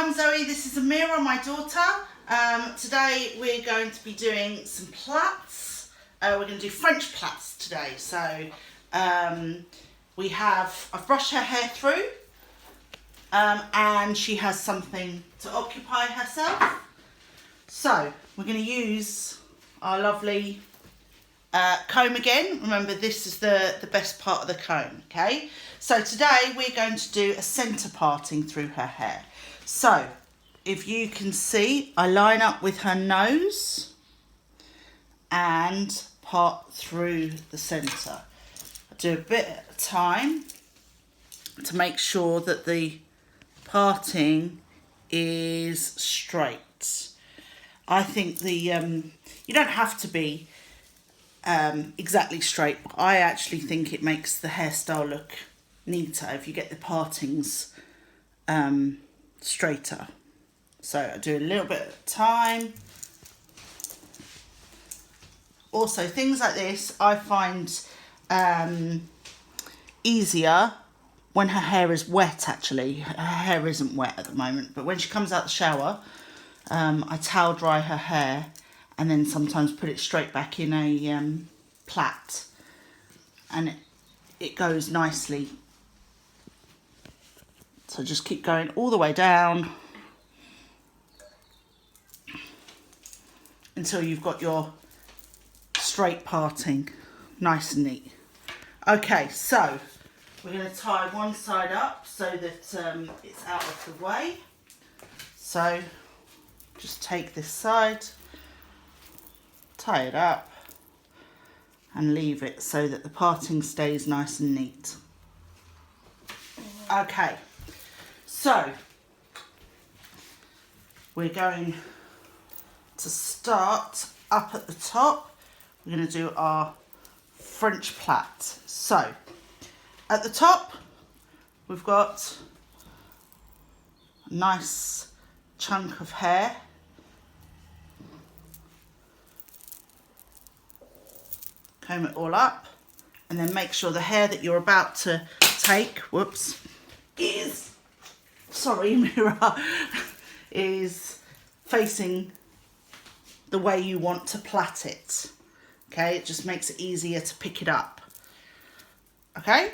I'm Zoe, this is Amira, my daughter. Today we're going to be doing some plaits. We're going to do French plaits today. So I've brushed her hair through and she has something to occupy herself. So we're going to use our lovely comb again. Remember, this is the best part of the comb, okay? So today we're going to do a centre parting through her hair. So if you can see, I line up with her nose and part through the centre. I do a bit at a time to make sure that the parting is straight. I think you don't have to be exactly straight, but I actually think it makes the hairstyle look neater if you get the partings straighter. So I do a little bit at a time. Also, things like this I find easier when her hair is wet. Actually, her hair isn't wet at the moment, but when she comes out the shower, I towel dry her hair and then sometimes put it straight back in a plait, and it goes nicely. So just keep going all the way down until you've got your straight parting nice and neat. Okay, so we're going to tie one side up so that it's out of the way. So just take this side, tie it up and leave it so that the parting stays nice and neat. Okay, so we're going to start up at the top. We're going to do our French plait. So at the top we've got a nice chunk of hair. Comb it all up and then make sure the hair that you're about to take, is, sorry Mira, is facing the way you want to plait it. Okay, it just makes it easier to pick it up. Okay,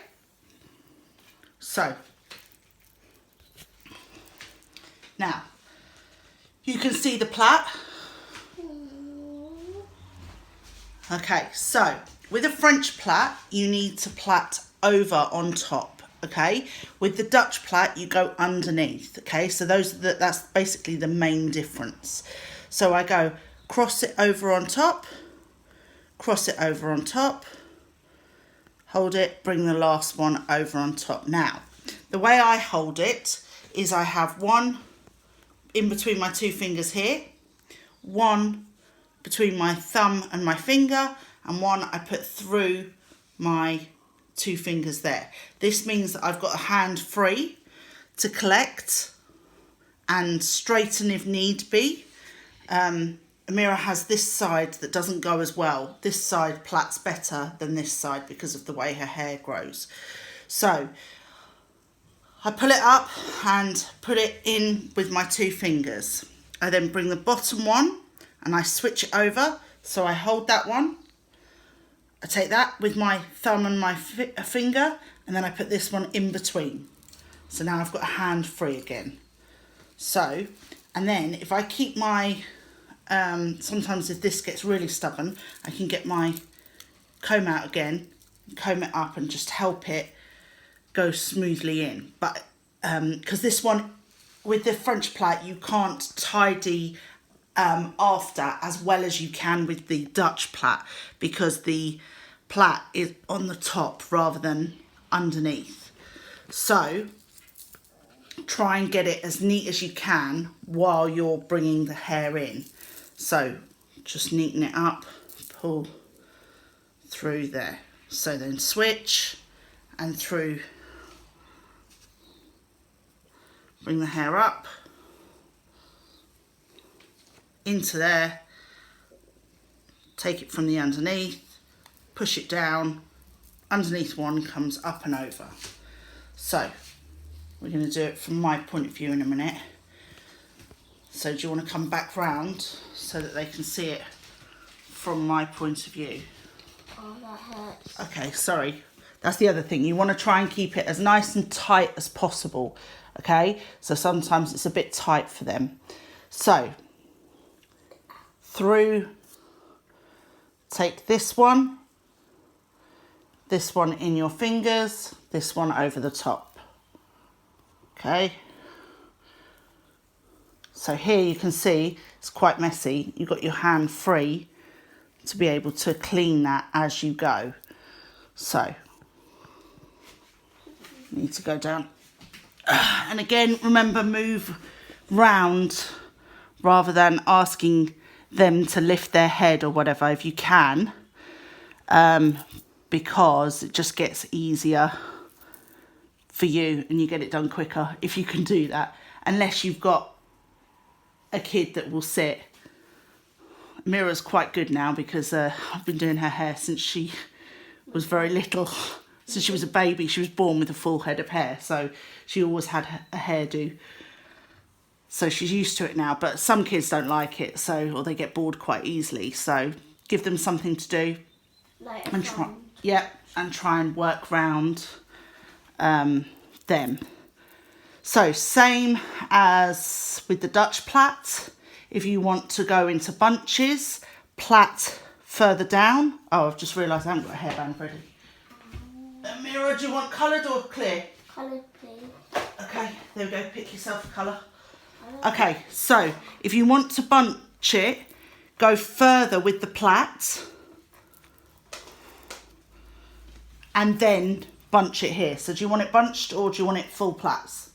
so now you can see the plait. Okay, so with a French plait, you need to plait over on top, okay? With the Dutch plait, you go underneath, okay? So that's basically the main difference. So I go cross it over on top, cross it over on top, hold it, bring the last one over on top. Now, the way I hold it is I have one in between my two fingers here, one between my thumb and my finger, and one I put through my two fingers there. This means that I've got a hand free to collect and straighten if need be. Amira has this side that doesn't go as well. This side plaits better than this side because of the way her hair grows. So I pull it up and put it in with my two fingers. I then bring the bottom one and I switch it over. So I hold that one, I take that with my thumb and my finger, and then I put this one in between. So now I've got a hand free again. So, and then if I keep my, sometimes if this gets really stubborn, I can get my comb out again, comb it up and just help it go smoothly in. But, because this one, with the French plait, you can't tidy after as well as you can with the Dutch plait, because the plait is on the top rather than underneath. So try and get it as neat as you can while you're bringing the hair in. So just neaten it up, pull through there. So then switch and through, bring the hair up into there, take it from the underneath, push it down, underneath one comes up and over. So we're going to do it from my point of view in a minute. So do you want to come back round so that they can see it from my point of view? Oh, that hurts. Okay, sorry. That's the other thing. You want to try and keep it as nice and tight as possible. Okay, so sometimes it's a bit tight for them. So through, take this one in your fingers, this one over the top. Okay. So here you can see it's quite messy. You've got your hand free to be able to clean that as you go. So you need to go down. And again, remember, move round rather than asking them to lift their head or whatever if you can, because it just gets easier for you and you get it done quicker if you can do that, unless you've got a kid that will sit. Mira's quite good now because I've been doing her hair since she was very little. Since she was a baby, she was born with a full head of hair, so she always had a hairdo. So she's used to it now, but some kids don't like it, so, or they get bored quite easily. So give them something to do, Like and try, yeah, and try and work round them. So same as with the Dutch plait. If you want to go into bunches, plait further down. Oh, I've just realised I haven't got a hairband ready. Mira, do you want coloured or clear? Coloured, please. Okay, there we go. Pick yourself a colour. Okay, so if you want to bunch it, go further with the plait and then bunch it here. So do you want it bunched or do you want it full plaits?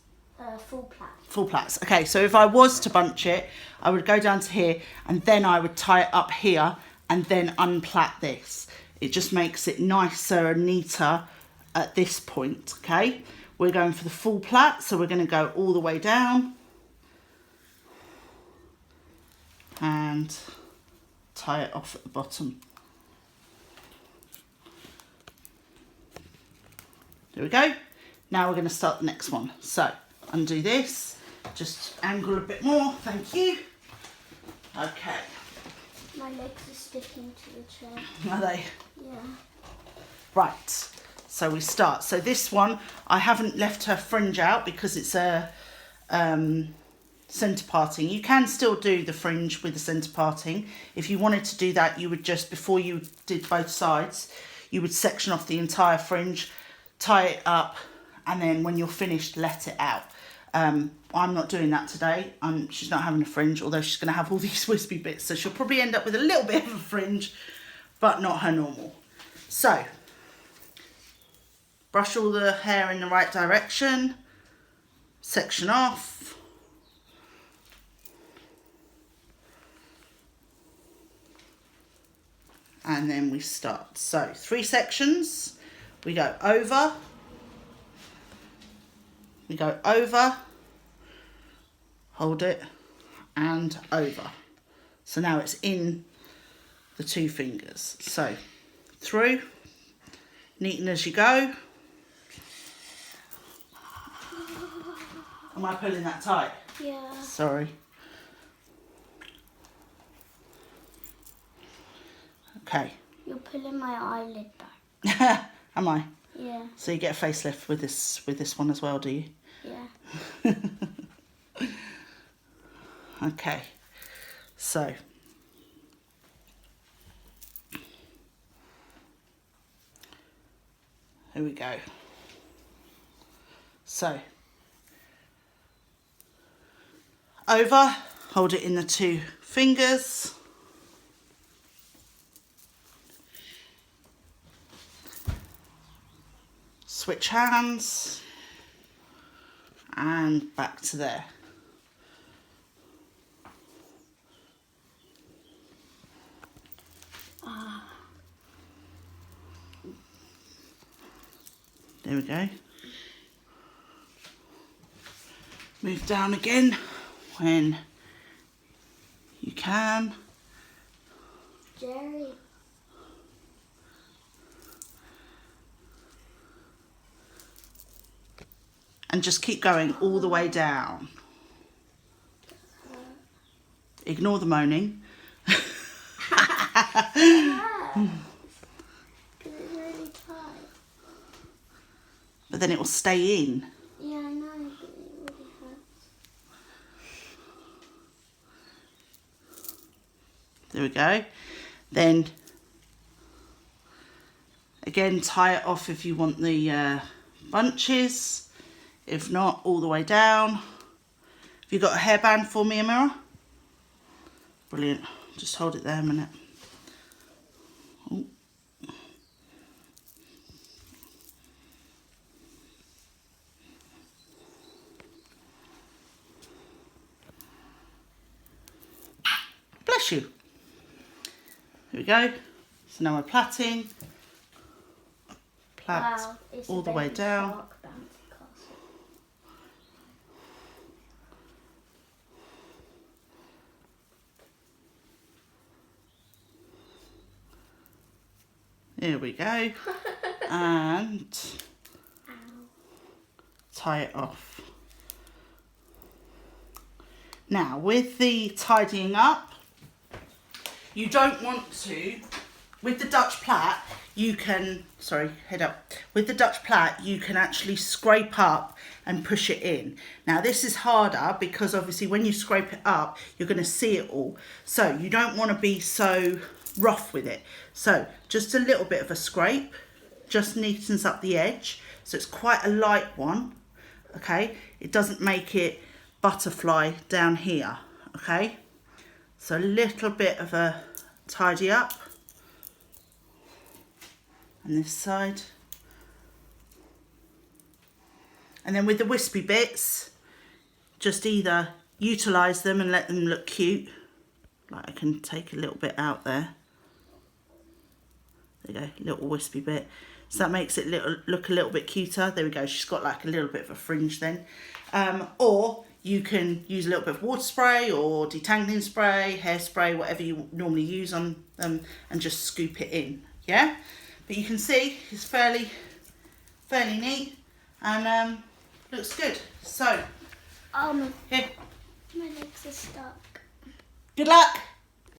Full plait. Full plaits. Okay, so if I was to bunch it, I would go down to here and then I would tie it up here and then unplait this. It just makes it nicer and neater at this point, okay? We're going for the full plait, so we're going to go all the way down and tie it off at the bottom. There we go. Now we're going to start the next one. So undo this, just angle a bit more, thank you. Okay. My legs are sticking to the chair. Are they? Yeah. Right, so we start. So this one, I haven't left her fringe out because it's a centre parting. You can still do the fringe with the centre parting. If you wanted to do that, you would just, before you did both sides, you would section off the entire fringe, tie it up, and then when you're finished, let it out. I'm not doing that today. She's not having a fringe, although she's going to have all these wispy bits, so she'll probably end up with a little bit of a fringe, but not her normal. So brush all the hair in the right direction, section off, and then we start. So 3 sections, we go over, hold it, and over. So now it's in the 2 fingers. So through, neaten as you go. Am I pulling that tight? Yeah. Sorry. Okay. You're pulling my eyelid back. Am I? Yeah. So you get a facelift with this one as well, do you? Yeah. Okay. So here we go. So over, hold it in the 2 fingers. Switch hands and back to there. There we go. Move down again when you can. Jerry. And just keep going all the way down. Ignore the moaning. Yeah. Because it's really tight. But then it will stay in. Yeah, I know, but it really hurts. There we go. Then again, tie it off if you want the bunches. If not, all the way down. Have you got a hairband for me, Amira? Brilliant. Just hold it there a minute. Oh. Bless you. Here we go. So now we're plaiting. Plait Wow, it's all a the way baby down. shark bouncy castle. There we go. And Ow. tie it off. Now with the tidying up, you don't want to, with the Dutch plait, you can, sorry, head up. With the Dutch plait, you can actually scrape up and push it in. Now this is harder because obviously when you scrape it up, you're going to see it all. So you don't want to be so rough with it. So just a little bit of a scrape, just neatens up the edge. So it's quite a light one, okay? It doesn't make it butterfly down here, okay? So a little bit of a tidy up. And this side. And then with the wispy bits, just either utilise them and let them look cute. Like I can take a little bit out there. There you go, little wispy bit. So that makes it look a little bit cuter. There we go, she's got like a little bit of a fringe then. Or you can use a little bit of water spray or detangling spray, hairspray, whatever you normally use on them, and just scoop it in, yeah? But you can see it's fairly neat and looks good. So, Oh, here, my legs are stuck. good luck.